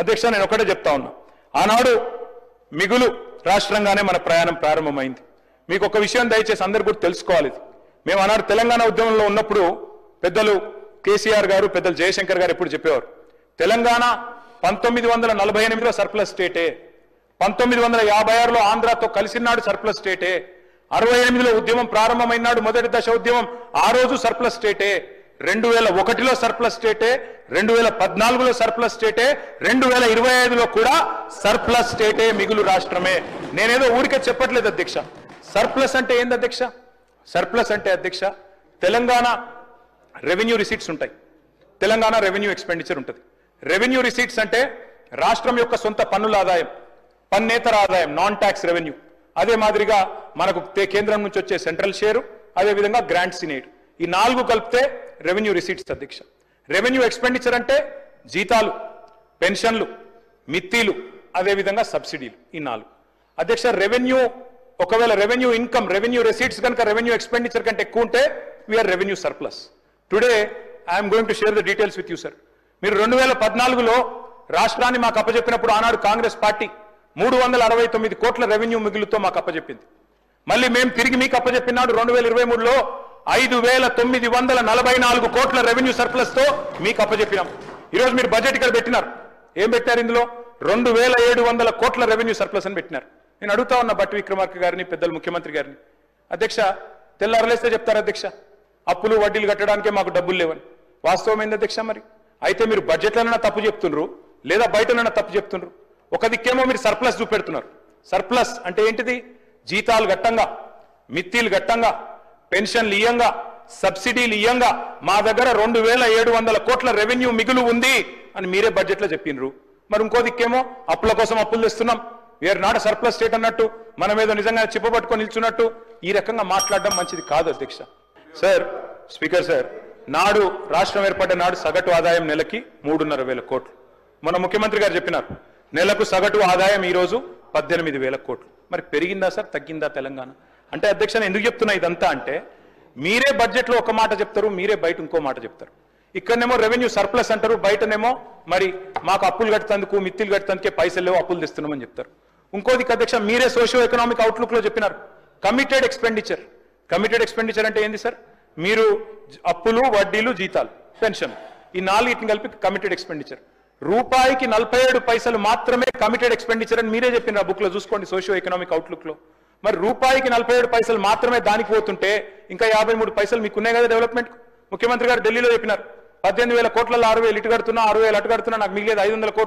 అధ్యక్ష నేను ఒకటే చెప్తా ఉన్నా, ఆనాడు మిగులు రాష్ట్రంగానే మన ప్రయాణం ప్రారంభమైంది. మీకు ఒక విషయం దయచేసి అందరు కూడా తెలుసుకోవాలి. మేము ఆనాడు తెలంగాణ ఉద్యమంలో ఉన్నప్పుడు పెద్దలు కేసీఆర్ గారు, పెద్దలు జయశంకర్ గారు ఎప్పుడు చెప్పేవారు, తెలంగాణ 1948లో సర్ప్లస్ స్టేటే, 1956లో ఆంధ్రాతో కలిసినాడు సర్ప్లస్ స్టేటే, 68లో ఉద్యమం ప్రారంభమైనాడు మొదటి దశ ఉద్యమం ఆ రోజు సర్ప్లస్ స్టేటే, 2001లో సర్ప్లస్ స్టేటే, 2014లో సర్ప్లస్ స్టేటే, 2025లో కూడా సర్ప్లస్ స్టేటే, మిగులు రాష్ట్రమే. నేనేదో ఊరికే చెప్పట్లేదు అధ్యక్ష. సర్ప్లస్ అంటే ఏంది అధ్యక్ష? సర్ప్లస్ అంటే అధ్యక్ష తెలంగాణ రెవెన్యూ రిసీట్స్ ఉంటాయి, తెలంగాణ రెవెన్యూ ఎక్స్పెండిచర్ ఉంటుంది. రెవెన్యూ రిసీట్స్ అంటే రాష్ట్రం యొక్క సొంత పన్నుల ఆదాయం, పన్నేతర ఆదాయం, నాన్ ట్యాక్స్ రెవెన్యూ. అదే మాదిరిగా మనకు కేంద్రం నుంచి వచ్చే సెంట్రల్ షేరు, అదేవిధంగా గ్రాంట్స్ ఇనేడ్, ఈ 4 కలిపితే రెవెన్యూ రిసీట్స్ అధ్యక్ష. రెవెన్యూ ఎక్స్పెండిచర్ అంటే జీతాలు, పెన్షన్లు, మిత్తీలు, అదేవిధంగా సబ్సిడీలు, ఈ 4 అధ్యక్ష. రెవెన్యూ ఒకవేళ రెవెన్యూ ఇన్కమ్, రెవెన్యూ రిసీట్స్ కనుక రెవెన్యూ ఎక్స్పెండిచర్ కంటే ఎక్కువ ఉంటే we are revenue surplus. Today I'm going to share the details with you sir. మీరు 2014లో రాష్ట్రాన్ని మాకు అప్పచెప్పినప్పుడు ఆనాడు కాంగ్రెస్ పార్టీ 369 కోట్ల రెవెన్యూ మిగులుతో మాకు అప్పచెప్పింది. మళ్ళీ మేము తిరిగి మీకు అప్పచెప్పినాడు 2023లో 5,944 కోట్ల రెవెన్యూ సర్ప్లస్ తో మీకు అప్పచెప్పినాం. ఈరోజు మీరు బడ్జెట్ ఇక్కడ పెట్టినారు, ఏం పెట్టారు? ఇందులో 2,700 కోట్ల రెవెన్యూ సర్ప్లస్ అని పెట్టినారు. నేను అడుగుతా ఉన్న భట్టి విక్రమార్క గారిని, పెద్దలు ముఖ్యమంత్రి గారిని, అధ్యక్ష తెల్లారలేస్తే చెప్తారు అధ్యక్ష అప్పులు వడ్డీలు కట్టడానికే మాకు డబ్బులు లేవని. వాస్తవం ఏంది అధ్యక్ష? మరి అయితే మీరు బడ్జెట్లైనా తప్పు చెప్తున్నారు, లేదా బయటనైనా తప్పు చెప్తున్నారు. ఒక దిక్కేమో మీరు సర్ప్లస్ చూపెడుతున్నారు. సర్ప్లస్ అంటే ఏంటిది? జీతాలు గట్టంగా, మిత్తీలు గట్టంగా, పెన్షన్లు ఇయ్యంగా, సబ్సిడీలు ఇయ్యంగా మా దగ్గర 2,700 కోట్ల రెవెన్యూ మిగులు ఉంది అని మీరే బడ్జెట్లో చెప్పినరు. మరి ఇంకో దిక్కేమో అప్పుల కోసం అప్పులు తెస్తున్నాం, వీఆర్ నాట్ సర్ప్లస్ స్టేట్ అన్నట్టు, మనం ఏదో నిజంగా చిప్పబట్టుకొని నిల్చున్నట్టు ఈ రకంగా మాట్లాడడం మంచిది కాదు అధ్యక్ష. సార్, స్పీకర్ సార్, నాడు రాష్ట్రం ఏర్పడ్డ నాడు సగటు ఆదాయం నెలకి 3,500 కోట్లు. మన ముఖ్యమంత్రి గారు చెప్పినారు నెలకు సగటు ఆదాయం ఈరోజు 18,000 కోట్లు. మరి పెరిగిందా సార్, తగ్గిందా తెలంగాణ? అంటే అధ్యక్ష నేను ఎందుకు చెప్తున్నా ఇదంతా అంటే, మీరే బడ్జెట్లో ఒక మాట చెప్తారు, మీరే బయట ఇంకో మాట చెప్తారు. ఇక్కడనేమో రెవెన్యూ సర్ప్లస్ అంటారు, బయటనేమో మరి మాకు అప్పులు కట్టేందుకు, మిత్తిలు కట్టేందుకే పైసలు లేవు, అప్పులు తెస్తున్నామని చెప్తారు. ఇంకోది అధ్యక్ష మీరే సోషియో ఎకనామిక్ అవుట్లుక్ లో చెప్పినారు కమిటెడ్ ఎక్స్పెండిచర్. కమిటెడ్ ఎక్స్పెండిచర్ అంటే ఏంది సార్? మీరు అప్పులు, వడ్డీలు, జీతాలు, పెన్షన్, ఈ 4 కలిపి కమిటెడ్ ఎక్స్పెండిచర్. రూపాయికి 47 పైసలు మాత్రమే కమిటెడ్ ఎక్స్పెండిచర్ అని మీరే చెప్పిన బుక్ లో చూసుకోండి, సోషియో ఎకనామిక్ అవుట్లుక్ లో. మరి రూపాయికి 47 పైసలు మాత్రమే దానికి పోతుంటే ఇంకా 53 పైసలు మీకున్నాయి కదా డెవలప్మెంట్. ముఖ్యమంత్రి గారు ఢిల్లీలో చెప్పినారు 18,000 కోట్లలో 6,000 ఇటు కడుతున్నా, 6,000 అటు కడుతున్నా, నాకు మిగిలేదు 500 కోట్లు.